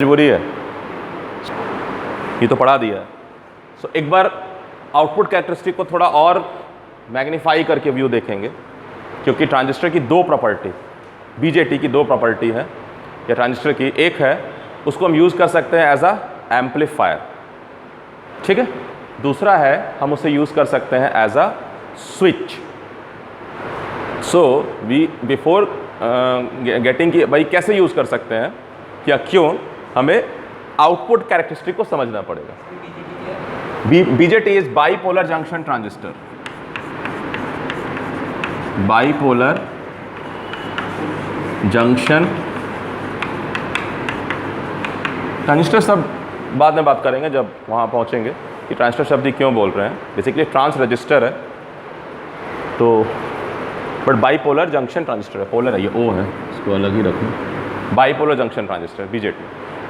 मजबूरी है, ये तो पढ़ा दिया है। सो एक बार आउटपुट कैरेक्टरिस्टिक को थोड़ा और मैग्नीफाई करके व्यू देखेंगे, क्योंकि ट्रांजिस्टर की दो प्रॉपर्टी, बीजेटी की दो प्रॉपर्टी है, या ट्रांजिस्टर की एक है उसको हम यूज़ कर सकते हैं एज अ एम्पलीफायर, ठीक है। दूसरा है हम उसे यूज़ कर सकते हैं as a switch. So we before getting की भाई कैसे यूज़ कर सकते हैं या क्यों, हमें आउटपुट कैरेक्टरिस्टिक को समझना पड़ेगा। BJT is bipolar junction transistor. Bipolar junction transistor सब बाद में बात करेंगे जब वहाँ पहुँचेंगे कि ट्रांजिस्टर शब्द ही क्यों बोल रहे हैं। बेसिकली ट्रांस रजिस्टर है तो, बट बाईपोलर जंक्शन ट्रांजिस्टर है, पोलर है, ये ओ है, इसको अलग ही रखूँ। Bipolar junction transistor BJT.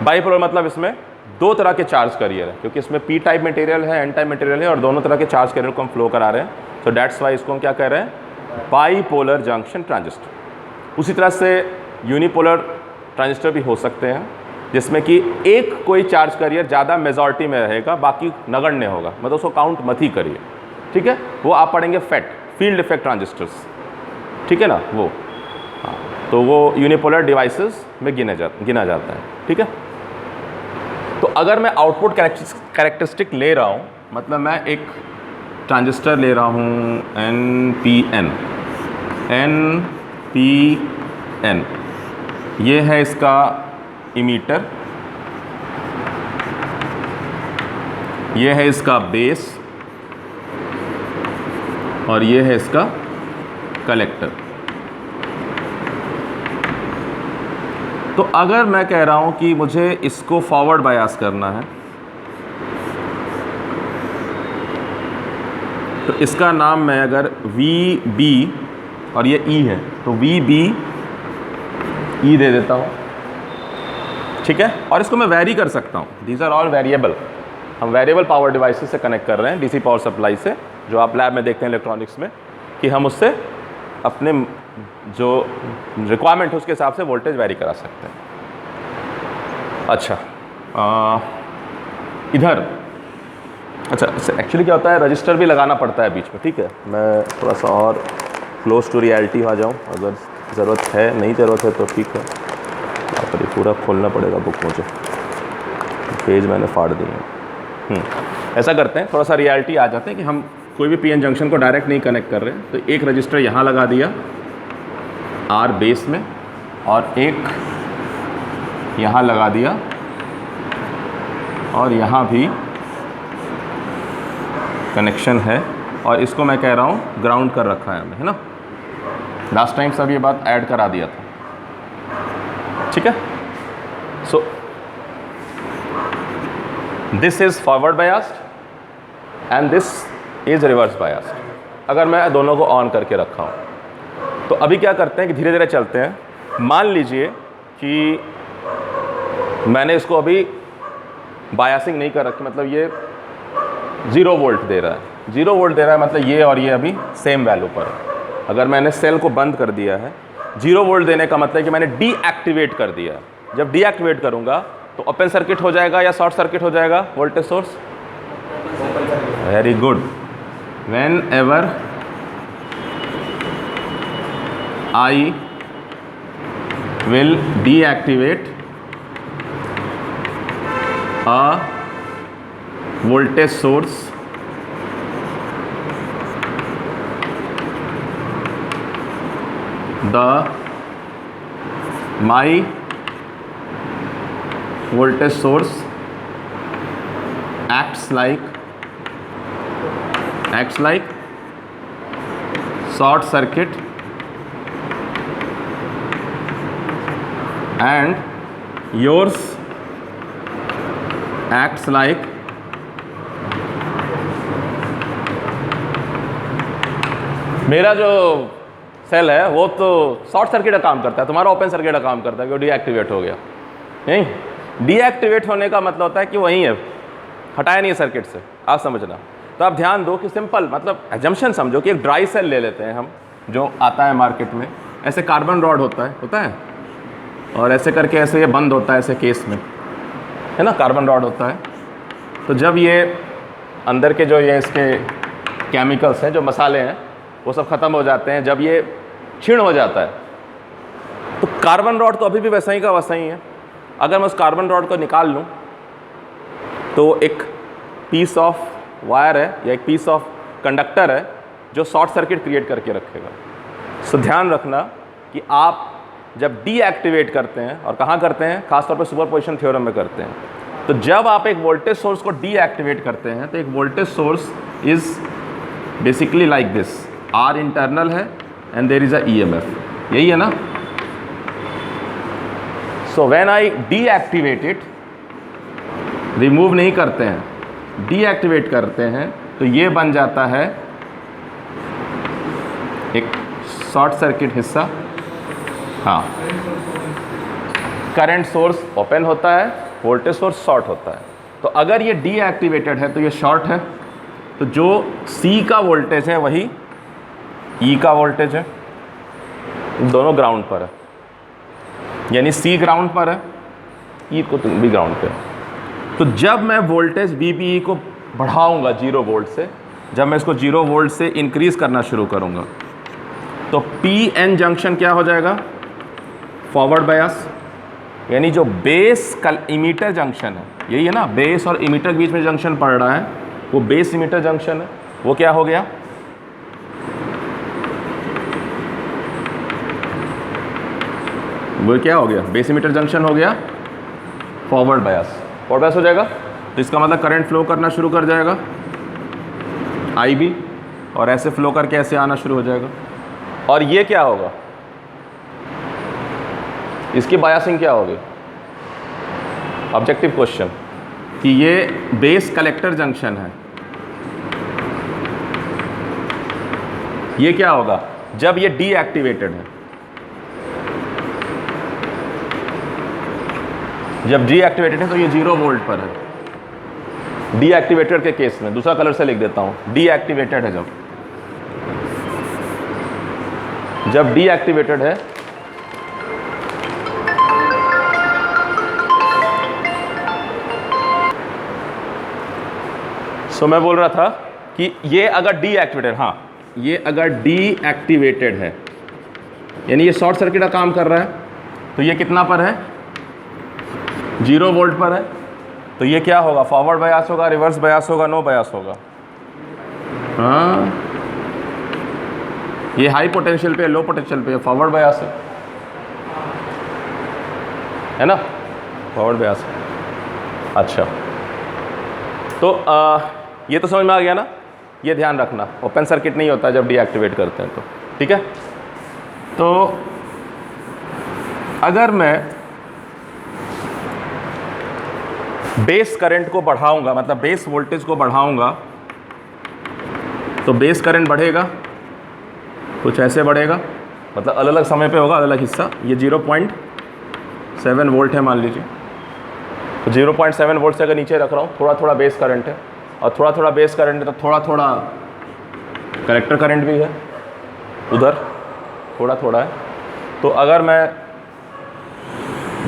Bipolar मतलब इसमें दो तरह के चार्ज कैरियर है, क्योंकि इसमें पी टाइप मटेरियल है, एन टाइप मटेरियल है, और दोनों तरह के चार्ज कैरियर को हम फ्लो करा रहे हैं। सो दैट्स वाई इसको हम क्या कह रहे हैं, बाईपोलर जंक्शन ट्रांजिस्टर। उसी तरह से यूनिपोलर ट्रांजिस्टर भी हो सकते हैं, जिसमें कि एक कोई चार्ज कैरियर ज़्यादा मेजॉरिटी में रहेगा, बाकी नगण्य होगा, मतलब उसको काउंट मत ही करिए, ठीक है। वो आप पढ़ेंगे फेट, फील्ड इफेक्ट ट्रांजिस्टर्स, ठीक है ना वो। हाँ, तो वो यूनिपोलर डिवाइसेस में गिना जाता है, ठीक है। तो अगर मैं आउटपुट कैरेक्टरिस्टिक ले रहा हूँ, मतलब मैं एक ट्रांजिस्टर ले रहा हूँ NPN, ये है इसका इमीटर, ये है इसका बेस, और ये है इसका कलेक्टर। तो अगर मैं कह रहा हूं कि मुझे इसको फॉरवर्ड बायस करना है, तो इसका नाम मैं अगर VB और ये E है तो VBE दे देता हूं, ठीक है। और इसको मैं वेरी कर सकता हूं, दीज आर ऑल वेरिएबल। हम वेरिएबल पावर डिवाइसेस से कनेक्ट कर रहे हैं, DC पावर सप्लाई से, जो आप लैब में देखते हैं इलेक्ट्रॉनिक्स में, कि हम उससे अपने जो रिक्वायरमेंट है उसके हिसाब से वोल्टेज वेरी करा सकते हैं। अच्छा, इधर अच्छा एक्चुअली क्या होता है, रजिस्टर भी लगाना पड़ता है बीच में, ठीक है। मैं थोड़ा सा और क्लोज टू रियलिटी आ जाऊँ, अगर ज़रूरत है, नहीं ज़रूरत है तो ठीक है। यहाँ पर पूरा खोलना पड़ेगा बुक, मुझे पेज मैंने फाड़ दिए हैं। ऐसा करते हैं, थोड़ा सा रियलिटी आ जाते हैं कि हम कोई भी PN जंक्शन को डायरेक्ट नहीं कनेक्ट कर रहे हैं। तो एक रजिस्टर यहाँ लगा दिया R बेस में, और एक यहाँ लगा दिया, और यहाँ भी कनेक्शन है, और इसको मैं कह रहा हूँ ग्राउंड कर रखा है हमने, है ना। लास्ट टाइम सब ये बात ऐड करा दिया था, ठीक है। So this is forward biased and this is reverse biased. अगर मैं दोनों को ऑन करके रखा हूँ, तो अभी क्या करते हैं कि धीरे धीरे चलते हैं। मान लीजिए कि मैंने इसको अभी बायसिंग नहीं कर रखी, मतलब ये 0 वोल्ट दे रहा है, 0 वोल्ट दे रहा है, मतलब ये और ये अभी सेम वैल्यू पर है। अगर मैंने सेल को बंद कर दिया है, 0 वोल्ट देने का मतलब कि मैंने डीएक्टिवेट कर दिया है। जब डीएक्टिवेट करूँगा तो ओपन सर्किट हो जाएगा या शॉर्ट सर्किट हो जाएगा voltage source? Very good. When ever I will deactivate a voltage source, my voltage source acts like short circuit and yours acts like मेरा जो सेल है वो तो शॉर्ट सर्किट का काम करता है, तुम्हारा ओपन सर्किट का काम करता है, क्यों डीएक्टिवेट हो गया। नहीं, डीएक्टिवेट होने का मतलब होता है कि वहीं है, हटाया नहीं है सर्किट से, आप समझना। तो आप ध्यान दो कि सिंपल मतलब एजम्पशन समझो कि एक ड्राई सेल ले लेते हैं हम, जो आता है मार्केट में, ऐसे कार्बन रॉड होता है और ऐसे करके ऐसे ये बंद होता है ऐसे केस में, है ना, कार्बन रॉड होता है। तो जब ये अंदर के जो ये इसके केमिकल्स हैं, जो मसाले हैं, वो सब ख़त्म हो जाते हैं, जब ये क्षीण हो जाता है, तो कार्बन रॉड तो अभी भी वैसा ही का वैसा ही है। अगर मैं उस कार्बन रॉड को निकाल लूँ तो एक पीस ऑफ वायर है या एक पीस ऑफ कंडक्टर है जो शॉर्ट सर्किट क्रिएट करके रखेगा। सो ध्यान रखना कि आप जब डीएक्टिवेट करते हैं, और कहाँ करते हैं, खासतौर पर सुपरपोजिशन थ्योरम में करते हैं, तो जब आप एक वोल्टेज सोर्स को डीएक्टिवेट करते हैं तो एक voltage source is basically like this, r internal है and there is a EMF, यही है ना। So when I deactivate it, remove नहीं करते हैं, डीएक्टिवेट करते हैं, तो ये बन जाता है एक शॉर्ट सर्किट हिस्सा। हाँ, करंट सोर्स ओपन होता है, वोल्टेज सोर्स शॉर्ट होता है। तो अगर ये डीएक्टिवेटेड है तो ये शॉर्ट है, तो जो सी का वोल्टेज है वही ई का वोल्टेज है, दोनों ग्राउंड पर है, यानी सी ग्राउंड पर है, ई को भी ग्राउंड पे है। तो जब मैं वोल्टेज VBE को बढ़ाऊंगा 0 वोल्ट से, जब मैं इसको 0 वोल्ट से इंक्रीज करना शुरू करूंगा, तो PN जंक्शन क्या हो जाएगा, फॉरवर्ड बायस, यानी जो बेस इमीटर जंक्शन है, यही है ना, बेस और इमीटर के बीच में जंक्शन पड़ रहा है, वो बेस इमीटर जंक्शन है, वो क्या हो गया, वो क्या हो गया, बेस इमीटर जंक्शन हो गया फॉरवर्ड बायस, फॉरवर्ड बायस हो जाएगा। तो इसका मतलब करंट फ्लो करना शुरू कर जाएगा IB, और ऐसे फ्लो करके ऐसे आना शुरू हो जाएगा। और ये क्या होगा, इसकी बायसिंग क्या होगी, ऑब्जेक्टिव क्वेश्चन, कि ये बेस कलेक्टर जंक्शन है, ये क्या होगा जब ये डीएक्टिवेटेड है, जब डीएक्टिवेटेड है तो ये 0 वोल्ट पर है। डीएक्टिवेटेड के केस में दूसरा कलर से लिख देता हूं, डीएक्टिवेटेड है, जब डीएक्टिवेटेड है सो मैं बोल रहा था कि ये अगर डीएक्टिवेटेड, हाँ ये अगर डीएक्टिवेटेड है, यानी ये शॉर्ट सर्किट का काम कर रहा है, तो ये कितना पर है, 0 वोल्ट पर है। तो ये क्या होगा, फॉरवर्ड बायस होगा, रिवर्स बायस होगा, नो बायस होगा। हाँ, ये हाई पोटेंशियल पे, लो पोटेंशियल पे, फॉरवर्ड बायस है ना, फॉरवर्ड बायस। अच्छा, तो ये तो समझ में आ गया ना, ये ध्यान रखना, ओपन सर्किट नहीं होता जब डीएक्टिवेट करते हैं तो, ठीक है। तो अगर मैं बेस करंट को बढ़ाऊंगा, मतलब बेस वोल्टेज को बढ़ाऊंगा, तो बेस करंट बढ़ेगा, कुछ ऐसे बढ़ेगा, मतलब अलग अलग समय पे होगा, अलग अलग हिस्सा। ये 0.7 वोल्ट है मान लीजिए, तो 0.7 वोल्ट से अगर नीचे रख रहा हूँ, थोड़ा थोड़ा बेस करंट है, और थोड़ा थोड़ा बेस करंट है तो थोड़ा थोड़ा कलेक्टर करंट भी है, उधर थोड़ा थोड़ा है। तो अगर मैं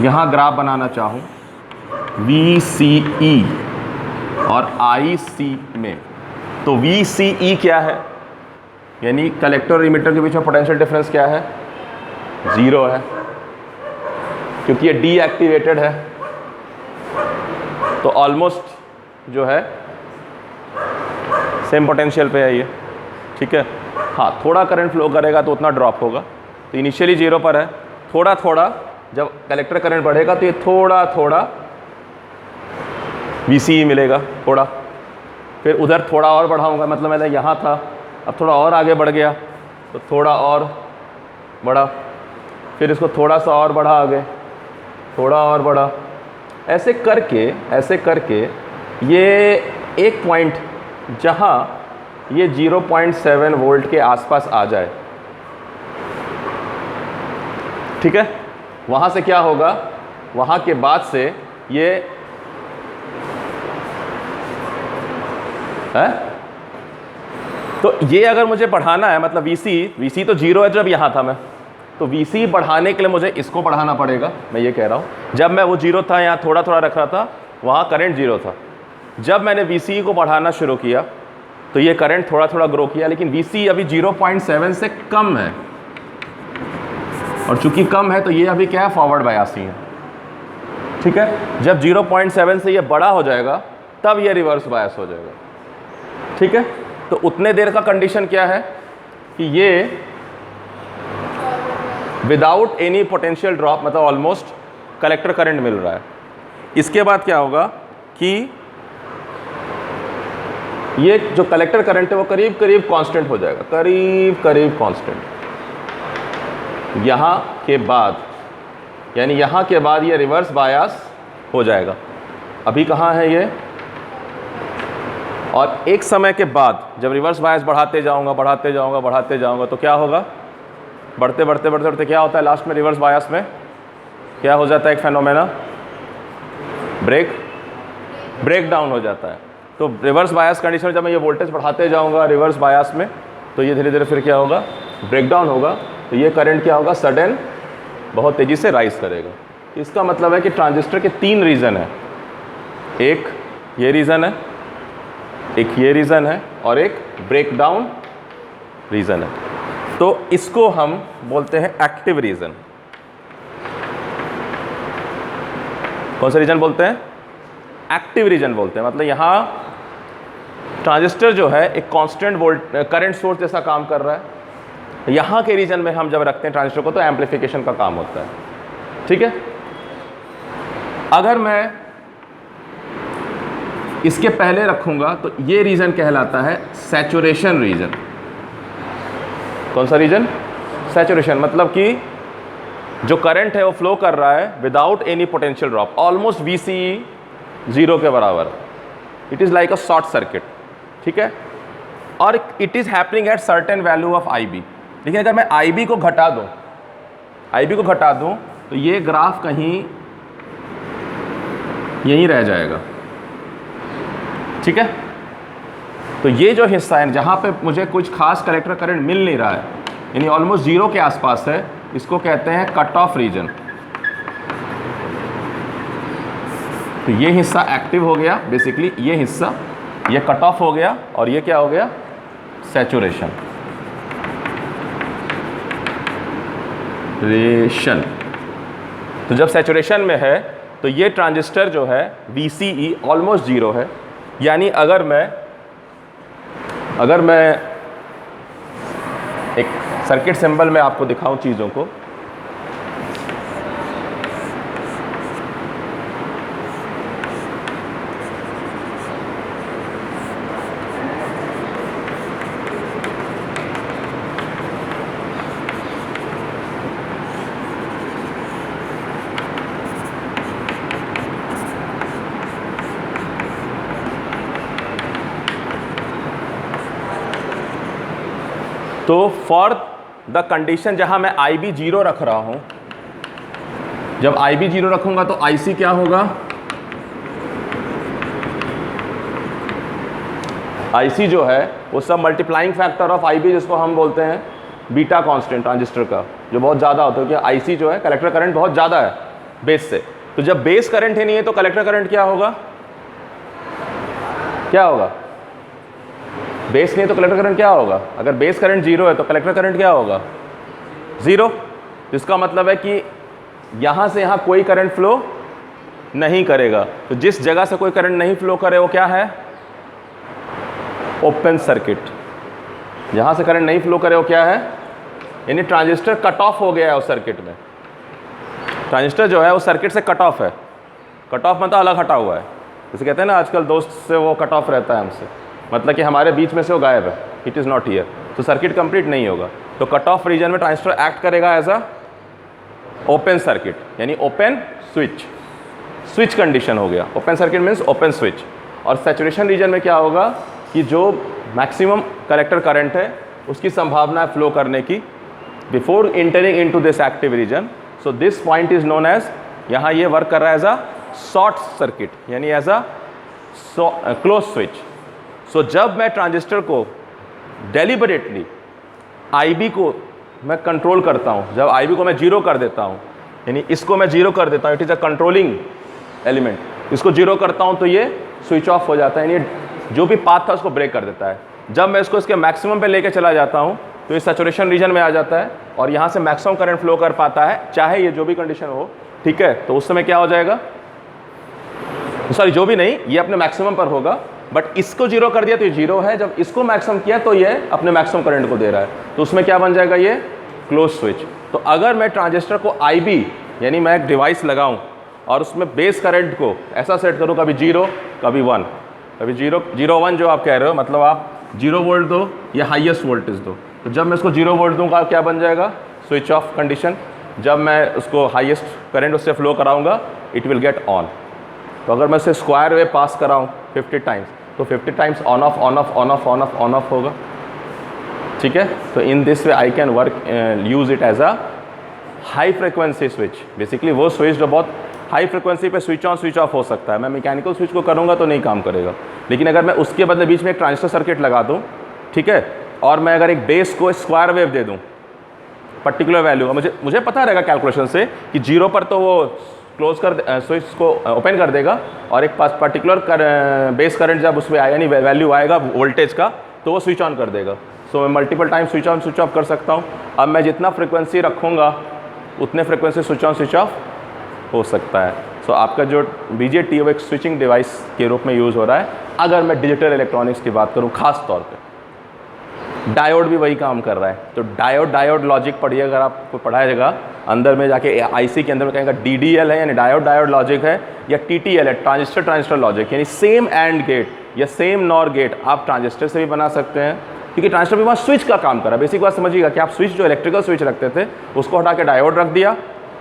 यहाँ ग्राफ बनाना चाहूँ VCE और IC में, तो VCE क्या है, यानी कलेक्टर और इमीटर के बीच में पोटेंशियल डिफरेंस क्या है, 0 है, क्योंकि ये डीएक्टिवेटेड है। तो ऑलमोस्ट जो है सेम पोटेंशियल पे है ये, ठीक है। हाँ, थोड़ा करंट फ्लो करेगा तो उतना ड्रॉप होगा, तो इनिशियली 0 पर है, थोड़ा थोड़ा जब कलेक्टर करंट बढ़ेगा तो ये थोड़ा थोड़ा VCE मिलेगा, थोड़ा, फिर उधर थोड़ा और बढ़ाऊंगा, मतलब मैंने यहाँ था, अब थोड़ा और आगे बढ़ गया तो थोड़ा और बढ़ा, फिर इसको थोड़ा सा और बढ़ा आगे, थोड़ा और बढ़ा, ऐसे करके ये एक पॉइंट जहाँ ये 0.7 वोल्ट के आसपास आ जाए, ठीक है। वहाँ से क्या होगा, वहाँ के बाद से ये है, तो ये अगर मुझे बढ़ाना है, मतलब VC तो 0 है जब यहाँ था मैं, तो VC बढ़ाने के लिए मुझे इसको बढ़ाना पड़ेगा, मैं ये कह रहा हूँ। जब मैं वो 0 था, यहाँ थोड़ा थोड़ा रख रहा था, वहाँ करंट 0 था। जब मैंने VCE को बढ़ाना शुरू किया तो ये करंट थोड़ा थोड़ा ग्रो किया, लेकिन VCE अभी 0.7 से कम है, और चूंकि कम है तो ये अभी क्या है, फॉरवर्ड बायसिंग है। ठीक है, जब 0.7 से ये बड़ा हो जाएगा तब ये रिवर्स बायस हो जाएगा। ठीक है, तो उतने देर का कंडीशन क्या है कि ये विदाउट एनी पोटेंशियल ड्रॉप, मतलब ऑलमोस्ट कलेक्टर करंट मिल रहा है। इसके बाद क्या होगा कि ये जो कलेक्टर करंट है वो करीब करीब कांस्टेंट हो जाएगा, करीब करीब कांस्टेंट। यहाँ के बाद, यानी यहाँ के बाद ये रिवर्स बायस हो जाएगा। अभी कहाँ है ये, और एक समय के बाद जब रिवर्स बायस बढ़ाते जाऊँगा बढ़ाते जाऊँगा बढ़ाते जाऊँगा तो क्या होगा, बढ़ते बढ़ते बढ़ते बढ़ते क्या होता है, लास्ट में रिवर्स बायस में क्या हो जाता है, एक फेनोमेना ब्रेक डाउन हो जाता है। तो रिवर्स बायस कंडीशन में जब मैं ये वोल्टेज बढ़ाते जाऊंगा रिवर्स बायस में, तो ये धीरे धीरे फिर क्या होगा, ब्रेक डाउन होगा। तो ये करंट क्या होगा, सडन बहुत तेज़ी से राइज करेगा। इसका मतलब है कि ट्रांजिस्टर के 3 रीज़न है, एक ये रीज़न है, एक ये रीज़न है, और एक ब्रेक डाउन रीज़न है। तो इसको हम बोलते हैं एक्टिव रीज़न। कौन सा रीजन बोलते हैं, एक्टिव रीजन बोलते हैं। मतलब यहाँ ट्रांजिस्टर जो है एक कांस्टेंट करंट सोर्स जैसा काम कर रहा है। यहाँ के रीजन में हम जब रखते हैं ट्रांजिस्टर को तो एम्पलीफिकेशन का काम होता है। ठीक है, अगर मैं इसके पहले रखूँगा तो ये रीजन कहलाता है सैचुरेशन रीजन। कौन सा रीजन, सैचुरेशन। मतलब कि जो करंट है वो फ्लो कर रहा है without any potential drop, almost VCE 0 के बराबर। It is like a short circuit. ठीक है, और it is happening at certain value of IB। लेकिन अगर मैं IB को घटा दूँ तो ये ग्राफ कहीं यहीं रह जाएगा। ठीक है, तो ये जो हिस्सा है जहाँ पे मुझे कुछ खास कलेक्टर करंट मिल नहीं रहा है, यानी ऑलमोस्ट 0 के आसपास है, इसको कहते हैं कट ऑफ रीजन। तो ये हिस्सा एक्टिव हो गया, बेसिकली ये हिस्सा ये कट ऑफ हो गया, और ये क्या हो गया, सैचुरेशन। तो जब सैचुरेशन में है तो ये ट्रांजिस्टर जो है VCE ऑलमोस्ट 0 है। यानी अगर मैं एक सर्किट सिंबल में आपको दिखाऊं चीज़ों को, तो फॉर द कंडीशन जहां मैं IB 0 रख रहा हूं, जब IB 0 रखूंगा तो IC क्या होगा, IC जो है वो सब मल्टीप्लाइंग फैक्टर ऑफ IB, जिसको हम बोलते हैं बीटा कांस्टेंट ट्रांजिस्टर का, जो बहुत ज़्यादा होता है। क्योंकि IC जो है कलेक्टर करंट बहुत ज़्यादा है बेस से। तो जब बेस करंट ही नहीं है तो कलेक्टर करंट क्या होगा, बेस नहीं तो कलेक्टर करंट क्या होगा। अगर बेस करंट 0 है तो कलेक्टर करंट क्या होगा, 0। जिसका मतलब है कि यहाँ से यहाँ कोई करंट फ्लो नहीं करेगा। तो जिस जगह से कोई करंट नहीं फ्लो करे वो क्या है, ओपन सर्किट। जहाँ से करंट नहीं फ्लो करे वो क्या है, यानी ट्रांजिस्टर कट ऑफ हो गया है उस सर्किट में। ट्रांजिस्टर जो है उस सर्किट से कट ऑफ है। कट ऑफ मतलब अलग हटा हुआ है। जैसे कहते हैं ना आजकल दोस्त से वो कट ऑफ रहता है हमसे, मतलब कि हमारे बीच में से वो गायब है, इट इज़ नॉट हियर। तो सर्किट कंप्लीट नहीं होगा। तो कट ऑफ रीजन में ट्रांजिस्टर एक्ट करेगा एज अ ओपन सर्किट, यानी ओपन स्विच कंडीशन हो गया। Open circuit means open switch. और सैचुरेशन रीजन में क्या होगा कि जो मैक्सिमम कलेक्टर करंट है उसकी संभावना है फ्लो करने की before entering into this active region. So this point is known as, यहाँ ये वर्क कर रहा है एज अ शॉर्ट सर्किट, यानी as a close switch. So जब मैं ट्रांजिस्टर को डेलिबरेटली IB को मैं कंट्रोल करता हूँ, जब IB को मैं 0 कर देता हूँ, यानी इसको मैं 0 कर देता हूँ, it is a controlling element. इसको जीरो करता हूँ तो ये स्विच ऑफ हो जाता है, यानी जो भी पाथ था उसको ब्रेक कर देता है। जब मैं इसको इसके मैक्सिमम पे लेके चला जाता हूँ तो ये सैचुरेशन रीजन में आ जाता है और यहाँ से मैक्सिमम करंट फ्लो कर पाता है, चाहे ये जो भी कंडीशन हो, ठीक है। तो उस समय क्या हो जाएगा, सॉरी जो भी नहीं, ये अपने मैक्सिमम पर होगा, बट इसको जीरो कर दिया तो ये जीरो है, जब इसको मैक्सिमम किया तो ये अपने मैक्सिमम करंट को दे रहा है, तो उसमें क्या बन जाएगा, ये क्लोज स्विच। तो अगर मैं ट्रांजिस्टर को IB यानी मैं एक डिवाइस लगाऊं और उसमें बेस करंट को ऐसा सेट करूं, कभी 0 कभी 1, कभी 0 1 जो आप कह रहे हो, मतलब आप 0 वोल्ट दो या हाईएस्ट वोल्टेज दो, तो जब मैं इसको 0 वोल्ट दूंगा क्या बन जाएगा, स्विच ऑफ कंडीशन। जब मैं उसको हाईएस्ट करंट उससे फ्लो कराऊंगा इट विल गेट ऑन। तो अगर मैं उसे स्क्वायर वेव पास कराऊं 50 टाइम्स, तो 50 times on off on off on off on off on off होगा, ठीक है। तो in this way I can work use it as a high frequency switch. Basically वो स्विच जो बहुत हाई फ्रिक्वेंसी पे स्विच ऑन स्विच ऑफ हो सकता है, मैं मैकेनिकल स्विच को करूँगा तो नहीं काम करेगा, लेकिन अगर मैं उसके बदले बीच में एक ट्रांजिस्टर सर्किट लगा दूँ, ठीक है, और मैं अगर एक बेस को स्क्वायर वेव दे दूँ पर्टिकुलर वैल्यू, मुझे पता रहेगा कैलकुलेशन से कि 0 पर तो वो क्लोज कर स्विच को ओपन कर देगा, और एक पर्टिकुलर बेस करंट जब उसमें आया, यानी वैल्यू आएगा वोल्टेज का, तो वो स्विच ऑन कर देगा। सो मैं multiple time switch on switch of कर सकता हूँ। अब मैं जितना फ्रिक्वेंसी रखूँगा उतने frequency switch on switch off हो सकता है। सो आपका जो BJT है वो एक स्विचिंग डिवाइस के रूप में यूज़ हो रहा है। अगर मैं डिजिटल इलेक्ट्रॉनिक्स की बात करूँ खास तौर पे, डायोड भी वही काम कर रहा है। तो डायोड लॉजिक पढ़िए, अगर आपको पढ़ाएगा अंदर में जाके IC के अंदर में कहेंगे DDL है यानी डायोड लॉजिक है, या TTL है ट्रांजिस्टर लॉजिक, यानी सेम एंड गेट या सेम नॉर गेट आप ट्रांजिस्टर से भी बना सकते हैं, क्योंकि ट्रांजिस्टर भी वहाँ स्विच का काम कर रहा है। बेसिक बात समझिएगा कि आप स्विच जो इलेक्ट्रिकल स्विच रखते थे उसको हटा के डायोड रख दिया,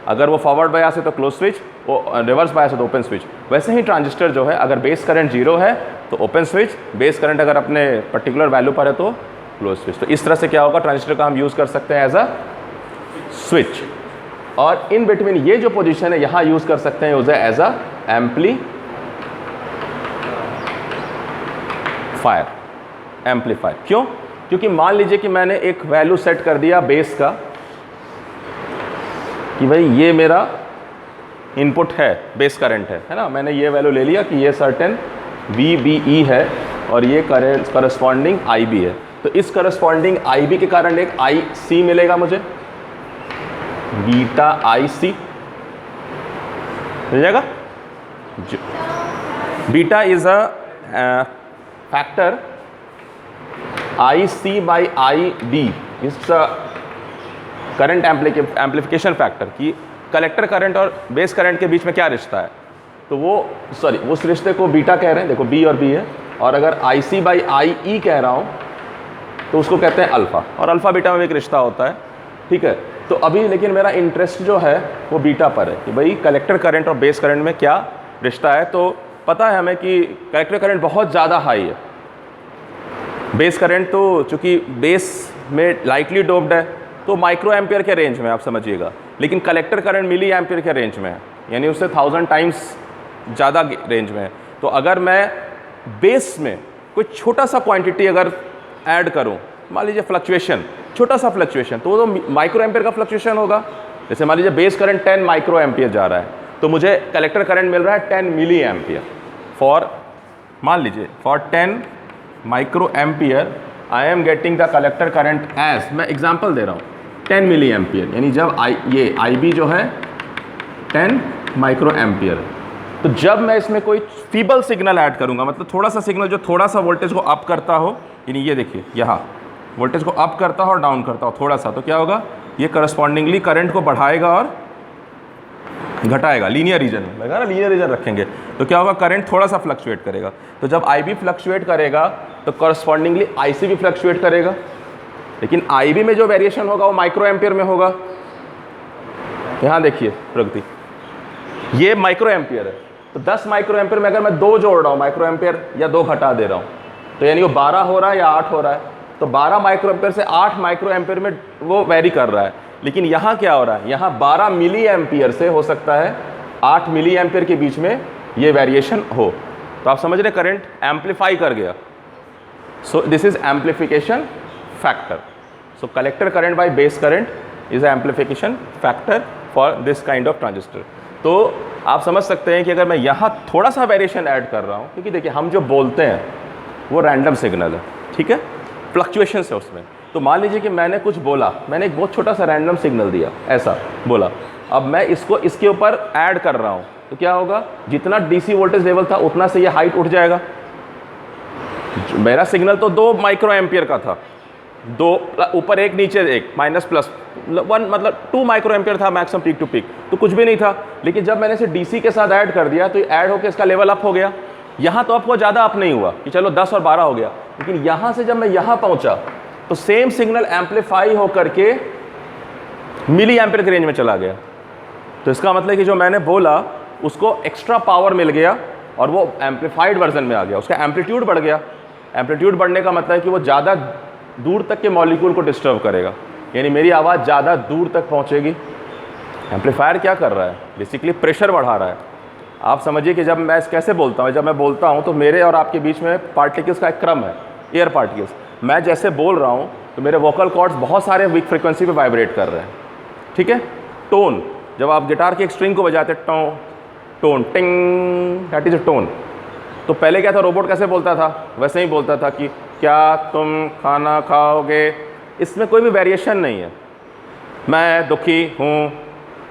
अगर वो फॉरवर्ड बायस है तो क्लोज स्विच, वो रिवर्स बायस है तो ओपन स्विच। वैसे ही ट्रांजिस्टर जो है, अगर बेस करंट 0 है तो ओपन स्विच, बेस करंट अगर अपने पर्टिकुलर वैल्यू पर है तो क्लोज स्विच। तो इस तरह से क्या होगा, ट्रांजिस्टर का हम यूज़ कर सकते हैं एज अ स्विच, और इन बिटवीन ये जो पोजीशन है यहाँ यूज़ कर सकते हैं यूज एज अ एम्पलीफायर। क्यों? क्योंकि मान लीजिए कि मैंने एक वैल्यू सेट कर दिया बेस का कि भाई ये मेरा इनपुट है, बेस करंट है ना, मैंने ये वैल्यू ले लिया कि ये सर्टेन VBE है और ये करस्पॉन्डिंग IB है। तो इस करस्पॉन्डिंग IB के कारण एक IC मिलेगा मुझे, बीटा IC मिल जाएगा। Beta is a factor IC by IB, इस करंट एम्पलीफिकेशन फैक्टर की कलेक्टर करंट और बेस करंट के बीच में क्या रिश्ता है, तो वो उस रिश्ते को बीटा कह रहे हैं, देखो B और B है, और अगर IC बाई IE कह रहा हूँ तो उसको कहते हैं अल्फ़ा, और अल्फ़ा बीटा में भी एक रिश्ता होता है, ठीक है। तो अभी लेकिन मेरा इंटरेस्ट जो है वो बीटा पर है कि भाई कलेक्टर करंट और बेस करंट में क्या रिश्ता है। तो पता है हमें कि कलेक्टर करंट बहुत ज़्यादा हाई है, बेस करंट तो चूँकि बेस में लाइटली डोप्ड है तो माइक्रो एम्पियर के रेंज में आप समझिएगा, लेकिन कलेक्टर करंट मिली एम्पियर के रेंज में है, यानी उससे 1000 टाइम्स ज़्यादा रेंज में है। तो अगर मैं बेस में कोई छोटा सा क्वांटिटी अगर ऐड करूं, मान लीजिए फ्लक्चुएशन, छोटा सा फ्लक्चुएशन, तो वो तो माइक्रो एम्पियर का फ्लक्चुएशन होगा। जैसे मान लीजिए बेस करंट 10 माइक्रो एम्पियर जा रहा है तो मुझे कलेक्टर करंट मिल रहा है 10 मिली एम्पियर। मान लीजिए for 10 microampere I am getting the collector current as, मैं एग्जाम्पल दे रहा हूँ, 10 मिली एम्पियर, यानी जब ये IB जो है 10 माइक्रो एम्पियर है। तो जब मैं इसमें कोई फीबल सिग्नल ऐड करूंगा, मतलब थोड़ा सा सिग्नल जो थोड़ा सा वोल्टेज को अप करता हो, यानी ये देखिए यहाँ वोल्टेज को अप करता हो और डाउन करता हो थोड़ा सा, तो क्या होगा, ये करस्पॉन्डिंगली करंट को बढ़ाएगा और घटाएगा लीनियर रीजन में, लगा ना, लीनियर रीजन रखेंगे तो क्या होगा, करंट थोड़ा सा फ्लक्चुएट करेगा। तो जब IB फ्लक्चुएट करेगा तो करस्पॉन्डिंगली IC भी फ्लक्चुएट करेगा, लेकिन IB में जो वेरिएशन होगा वो माइक्रो एम्पियर में होगा। यहाँ देखिए प्रगति, ये माइक्रो एम्पियर है, तो 10 माइक्रो एम्पियर में अगर मैं 2 जोड़ रहा हूँ माइक्रो एम्पियर या 2 घटा दे रहा हूँ, तो यानी वो 12 हो रहा है या 8 हो रहा है, तो 12 माइक्रो एम्पियर से 8 माइक्रो एम्पियर में वो वेरी कर रहा है। लेकिन यहाँ क्या हो रहा है, यहाँ 12 मिली एम्पियर से हो सकता है 8 मिली एम्पियर के बीच में ये वेरिएशन हो। तो आप समझ रहे करंट एम्पलीफाई कर गया। So this is amplification factor. So collector current by base current is amplification factor for this kind of transistor. तो आप समझ सकते हैं कि अगर मैं यहाँ थोड़ा सा वेरिएशन ऐड कर रहा हूँ, क्योंकि देखिए हम जो बोलते हैं वो रैंडम सिग्नल है, ठीक है, फ्लक्चुएशन है उसमें। तो मान लीजिए कि मैंने कुछ बोला, मैंने एक बहुत छोटा सा रैंडम सिग्नल दिया, ऐसा बोला, अब मैं इसको इसके ऊपर ऐड कर रहा हूँ, तो क्या होगा, जितना डीसी वोल्टेज लेवल था उतना से ये हाइट उठ जाएगा। मेरा सिग्नल तो 2 माइक्रो एम्पियर का था, 2 ऊपर एक नीचे एक, माइनस प्लस 1, मतलब 2 माइक्रो एम्पियर था मैक्सिमम पीक टू पीक, तो कुछ भी नहीं था। लेकिन जब मैंने इसे डीसी के साथ ऐड कर दिया तो ऐड होकर इसका लेवल अप हो गया। यहाँ तो आपको ज़्यादा अप नहीं हुआ कि चलो 10 और 12 हो गया, लेकिन यहाँ से जब मैं यहाँ पहुँचा तो सेम सिग्नल एम्पलीफाई होकर के मिली एम्पियर के रेंज में चला गया। तो इसका मतलब कि जो मैंने बोला उसको एक्स्ट्रा पावर मिल गया और वो एम्पलीफाइड वर्जन में आ गया, उसका एम्पलीट्यूड बढ़ गया। एम्पलीट्यूड बढ़ने का मतलब है कि वो ज़्यादा दूर तक के मॉलिक्यूल को डिस्टर्ब करेगा, यानी मेरी आवाज़ ज़्यादा दूर तक पहुँचेगी। एम्पलीफायर क्या कर रहा है, बेसिकली प्रेशर बढ़ा रहा है। आप समझिए कि जब मैं कैसे बोलता हूँ, जब मैं बोलता हूँ तो मेरे और आपके बीच में पार्टिकल्स का एक क्रम है, एयर पार्टिकल्स। मैं जैसे बोल रहा हूँ तो मेरे वोकल कॉर्ड्स बहुत सारे वीक फ्रिक्वेंसी पे वाइब्रेट कर रहे हैं, ठीक है। टोन, जब आप गिटार की एक स्ट्रिंग को बजाते टोन टोन टिंग, दैट इज अ टोन। तो पहले क्या था, रोबोट कैसे बोलता था, वैसे ही बोलता था कि क्या तुम खाना खाओगे। इसमें कोई भी वेरिएशन नहीं है। मैं दुखी हूँ,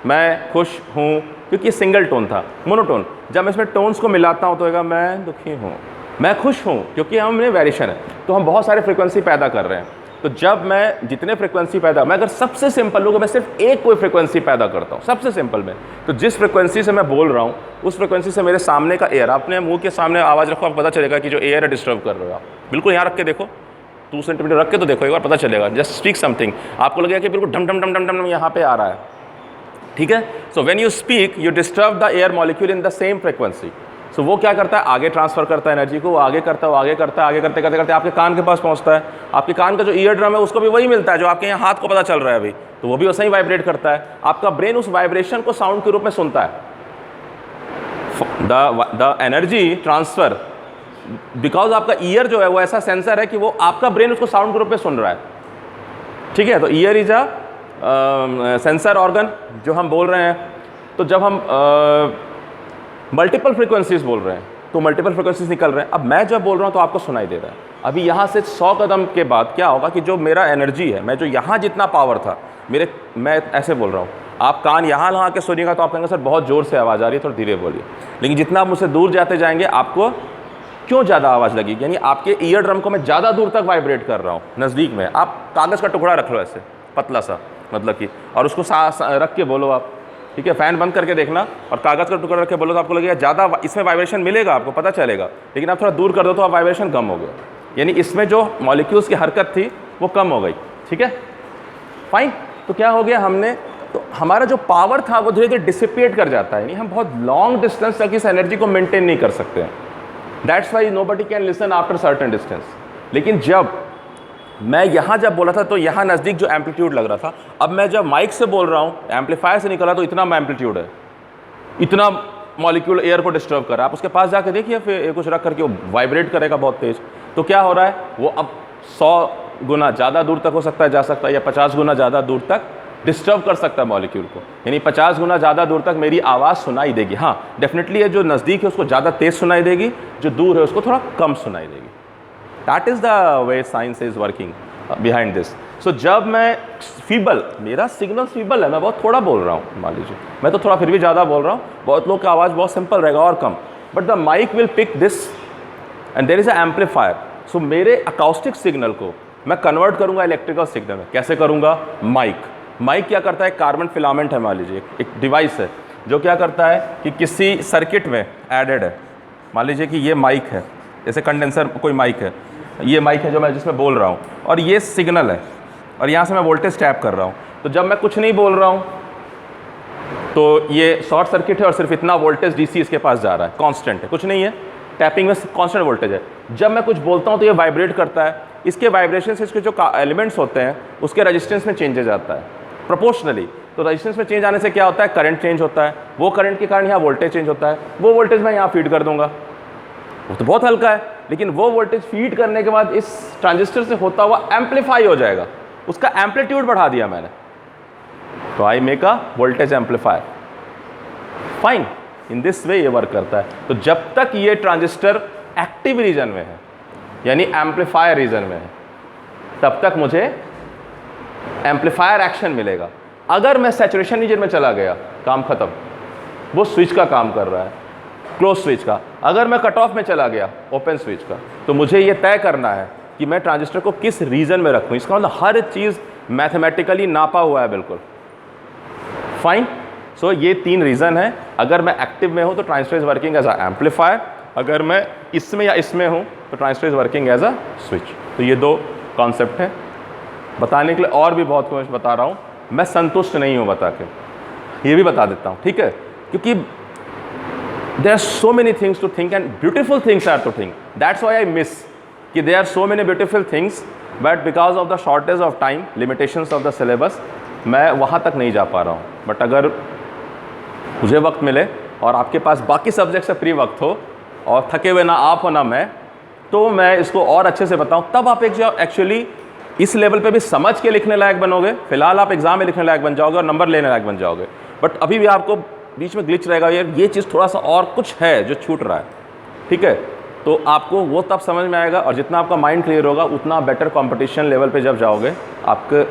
मैं खुश हूँ, क्योंकि ये सिंगल टोन था, मोनोटोन। जब मैं इसमें टोन्स को मिलाता हूँ तो होगा मैं दुखी हूँ, मैं खुश हूँ, क्योंकि हमने वेरिएशन है। तो हम बहुत सारे फ्रिक्वेंसी पैदा कर रहे हैं। तो जब मैं जितने फ्रिक्वेंसी पैदा, मैं अगर सबसे सिंपल लूँ, मैं सिर्फ एक कोई फ्रिक्वेंसी पैदा करता हूँ सबसे सिंपल में, तो जिस फ्रिक्वेंसी से मैं बोल रहा हूँ उस फ्रिक्वेंसी से मेरे सामने का एयर, आपने मुंह के सामने आवाज़ रखो, आपको पता चलेगा कि जो एयर है डिस्टर्ब कर रहे हो आप। बिल्कुल यहाँ रख के देखो, 2 सेंटीमीटर रख के तो देखो एक बार, पता चलेगा। जस्ट स्पीक समथिंग, आपको लगेगा कि बिल्कुल ढम ढम ढम ढम ढम यहाँ पे आ रहा है, ठीक है। So when you speak you disturb the air molecule in the same frequency. So वो क्या करता है, आगे ट्रांसफर करता है एनर्जी को, वो आगे करता है, वो आगे करता है, आगे करते करते करते आपके कान के पास पहुंचता है। आपके कान का जो ईयर ड्रम है उसको भी वही मिलता है जो आपके यहाँ हाथ को पता चल रहा है अभी, तो वो भी वैसे ही वाइब्रेट करता है। आपका ब्रेन उस वाइब्रेशन को साउंड के रूप में सुनता है। द एनर्जी ट्रांसफर, बिकॉज आपका ईयर जो है वो ऐसा सेंसर है कि वो आपका ब्रेन उसको साउंड के रूप में सुन रहा है, ठीक है। तो year is a sensor organ जो हम बोल रहे हैं। तो जब हम मल्टीपल फ्रिक्वेंसीज बोल रहे हैं तो मल्टीपल फ्रिक्वेंसीज निकल रहे हैं। अब मैं जब बोल रहा हूँ तो आपको सुनाई दे रहा है। अभी यहाँ से 100 कदम के बाद क्या होगा कि जो मेरा एनर्जी है, मैं जो यहाँ जितना पावर था मेरे, मैं ऐसे बोल रहा हूँ, आप कान यहाँ लगा के सुनिएगा तो आप कहेंगे सर बहुत ज़ोर से आवाज़ आ रही है, थोड़ा धीरे बोलिए। लेकिन जितना आप मुझसे दूर जाते जाएंगे आपको क्यों ज़्यादा आवाज़ लगेगी, यानी आपके ईयर ड्रम को मैं ज़्यादा दूर तक वाइब्रेट कर रहा हूँ। नज़दीक में आप कागज़ का टुकड़ा रख लो ऐसे पतला सा, मतलब कि, और उसको रख के बोलो आप, ठीक है। फ़ैन बंद करके देखना और कागज़ का टुकड़ा रख के बोलो तो आपको लगेगा ज़्यादा इसमें वाइब्रेशन मिलेगा, आपको पता चलेगा। लेकिन आप थोड़ा दूर कर दो तो आप वाइब्रेशन कम हो गया, यानी इसमें जो मॉलिक्यूल्स की हरकत थी वो कम हो गई, ठीक है, फाइन। तो क्या हो गया, हमने तो हमारा जो पावर था वो धीरे धीरे डिसिपेट कर जाता है, यानी हम बहुत लॉन्ग डिस्टेंस तक इस एनर्जी को मेंटेन नहीं कर सकते हैं। That's why nobody can listen after certain distance. लेकिन जब मैं यहाँ जब बोला था तो यहाँ नज़दीक जो एम्पलीट्यूड लग रहा था, अब मैं जब माइक से बोल रहा हूँ, एम्पलीफायर से निकला तो इतना एम्पलीट्यूड है, इतना मॉलिक्यूल एयर को डिस्टर्ब कर रहा है। आप उसके पास जाके देखिए, फिर कुछ रख करके वो वाइब्रेट करेगा बहुत तेज़। तो क्या हो रहा है, वो अब 100 गुना ज़्यादा दूर तक हो सकता है जा सकता है, या 50 गुना ज़्यादा दूर तक डिस्टर्ब कर सकता है मॉलिक्यूल को, यानी 50 गुना ज़्यादा दूर तक मेरी आवाज़ सुनाई देगी। हाँ डेफिनेटली है, जो नज़दीक है उसको ज़्यादा तेज़ सुनाई देगी, जो दूर है उसको थोड़ा कम सुनाई देगी। That is the way science is working behind this. So जब मैं फीबल, मेरा सिग्नल फीबल है, मैं बहुत थोड़ा बोल रहा हूँ, मान लीजिए मैं तो थोड़ा फिर भी ज़्यादा बोल रहा हूँ, बहुत लोग का आवाज़ बहुत सिंपल रहेगा और कम, but the mic will pick this and there is a amplifier. So मेरे अकाउस्टिक सिग्नल को मैं कन्वर्ट करूँगा इलेक्ट्रिकल सिग्नल में। कैसे करूँगा, माइक क्या करता है, कार्बन फिलामेंट है, मान लीजिए एक डिवाइस है जो क्या करता है कि किसी सर्किट में एडेड है। मान लीजिए कि ये माइक है, जैसे कंडेंसर कोई माइक है, ये माइक है जो मैं जिसमें बोल रहा हूँ, और ये सिग्नल है, और यहाँ से मैं वोल्टेज टैप कर रहा हूँ। तो जब मैं कुछ नहीं बोल रहा हूँ तो ये शॉर्ट सर्किट है और सिर्फ इतना वोल्टेज डीसी इसके पास जा रहा है, कांस्टेंट है, कुछ नहीं है, टैपिंग में कांस्टेंट वोल्टेज है। जब मैं कुछ बोलता हूँ तो ये वाइब्रेट करता है, इसके वाइब्रेशन से इसके जो एलिमेंट्स होते हैं उसके रेजिस्टेंस में चेंजेस आता है प्रोपोर्शनली। तो रेजिस्टेंस में चेंज आने से क्या होता है, करंट चेंज होता है, वो करंट के कारण यहाँ वोल्टेज चेंज होता है, वो वोल्टेज मैं यहाँ फीड कर दूंगा। वो तो बहुत हल्का है, लेकिन वो वोल्टेज फीड करने के बाद इस ट्रांजिस्टर से होता हुआ एम्पलीफाई हो जाएगा, उसका एम्पलीट्यूड बढ़ा दिया मैंने, तो I make a voltage amplifier, fine. In this वे ये वर्क करता है। तो जब तक ये ट्रांजिस्टर एक्टिव रीजन में है यानी एम्पलीफायर रीजन में है तब तक मुझे एम्पलीफायर एक्शन मिलेगा। अगर मैं सैचुरेशन रीजन में चला गया, काम खत्म, वो स्विच का काम कर रहा है, क्लोज स्विच का। अगर मैं कट ऑफ में चला गया, ओपन स्विच का, तो मुझे ये तय करना है कि मैं ट्रांजिस्टर को किस रीजन में रखूं। इसका मतलब हर चीज़ मैथमेटिकली नापा हुआ है बिल्कुल। फाइन। सो ये 3 रीज़न है। अगर मैं एक्टिव में हूं तो transistor is working as a amplifier, अगर मैं इसमें या इसमें हूं तो transistor is working as a switch. तो ये 2 कॉन्सेप्ट हैं। बताने के लिए और भी बहुत कुछ बता रहा हूं, मैं संतुष्ट नहीं हूं बता के, ये भी बता देता हूं, ठीक है, क्योंकि there are so many things to think and beautiful things are to think. That's why I miss कि there are so many beautiful things, but because of the shortage of time, limitations of the syllabus, मैं वहाँ तक नहीं जा पा रहा हूँ। But अगर मुझे वक्त मिले और आपके पास बाकी सब्जेक्ट से फ्री वक्त हो और थके हुए ना आप हो ना मैं, तो मैं इसको और अच्छे से बताऊँ, तब आप एक्चुअली इस लेवल पे भी समझ के लिखने लायक बनोगे। फिलहाल आप एग्जाम में लिखने लायक बन जाओगे और नंबर लेने लायक बन जाओगे, बट अभी भी आपको बीच में ग्लिच रहेगा, यार ये चीज़ थोड़ा सा और कुछ है जो छूट रहा है, ठीक है। तो आपको वो तब समझ में आएगा, और जितना आपका माइंड क्लियर होगा उतना बेटर कंपटीशन लेवल पे जब जाओगे आपको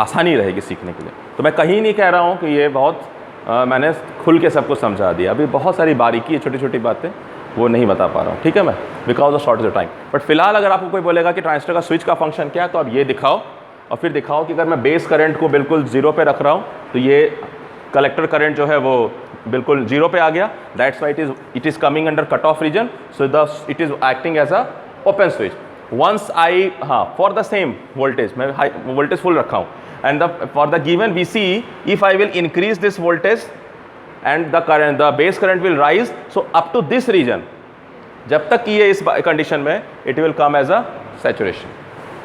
आसानी रहेगी सीखने के लिए। तो मैं कहीं नहीं कह रहा हूँ कि ये बहुत मैंने खुल के सबको समझा दिया, अभी बहुत सारी बारीकी है, छोटी छोटी बातें वो नहीं बता पा रहा हूँ, ठीक है, मैं because of shortage of time. But फिलहाल अगर आपको कोई बोलेगा कि ट्रांजिस्टर का स्विच का फंक्शन क्या है, तो आप ये दिखाओ और फिर दिखाओ कि अगर मैं बेस करंट को बिल्कुल 0 पे रख रहा हूँ तो ये कलेक्टर करंट जो है वो बिल्कुल 0 पे आ गया। That's why it is coming under cut off region, so it is acting as a open switch. Once I for the same voltage, मैं हाई वोल्टेज फुल रखा हूँ, and for the given VC, if I will increase this voltage and the base current will rise, so up to this region, जब तक कि ये इस condition में, it will come as a saturation,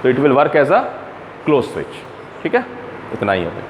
so it will work as a closed switch, ठीक है, इतना ही है।